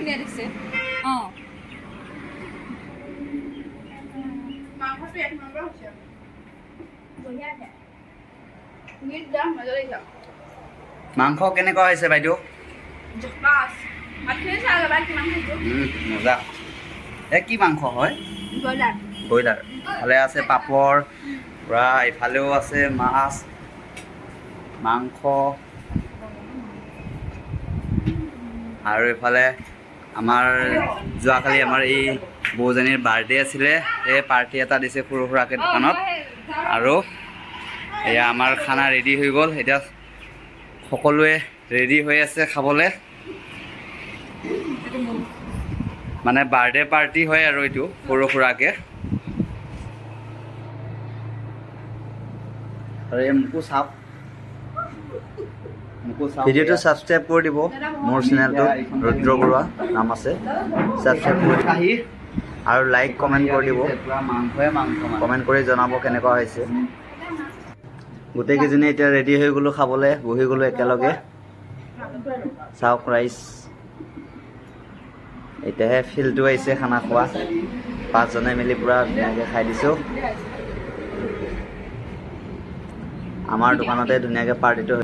ধুনীয়া দিছে অঁ মাংসটো এক নম্বৰ হৈছে বঢ়িয়া আছে মিট দাম মজা লাগিছে মাংস কেনেকুৱা হৈছে বাইদেউ জকাস মাছখিনি চাই ল'বা কিমান খাইছোঁ মজা কি মাংস হয় ব্ৰইলাৰ ব্ৰইলাৰ ইফালে আছে পাপৰ পূৰা ইফালেও আছে মাছ মাংস আৰু ইফালে আমাৰ যোৱাকালি আমাৰ এই বৌজনীৰ বাৰ্থডে আছিলে এই পাৰ্টি এটা দিছে সৰু সুৰাকৈ দোকানত আৰু এয়া আমাৰ খানা ৰেডি হৈ গ'ল এতিয়া সকলোৱে ৰেডি হৈ আছে খাবলৈ মানে বাৰ্থডে পাৰ্টি হয় আৰু এইটো সৰু সুৰাকৈ আৰু এই মোকো চাওক ভিডিঅ'টো ছাবস্ক্ৰাইব কৰি দিব মোৰ চেনেলটো ৰুদ্ৰ বৰুৱা নাম আছে ছাবস্ক্ৰাইব কৰি আহি আৰু লাইক কমেণ্ট কৰি দিব কমেণ্ট কৰি জনাব কেনেকুৱা হৈছে গোটেইকেইজনী এতিয়া ৰেডি হৈ গ'লোঁ খাবলৈ বহি গ'লোঁ একেলগে চাওক ৰাইচ এতিয়াহে ফিলটো আহিছে খানা খোৱা পাঁচজনে মিলি পূৰা ধুনীয়াকৈ খাই দিছোঁ আমাৰ দোকানতে ধুনীয়াকৈ পাৰ্টিটো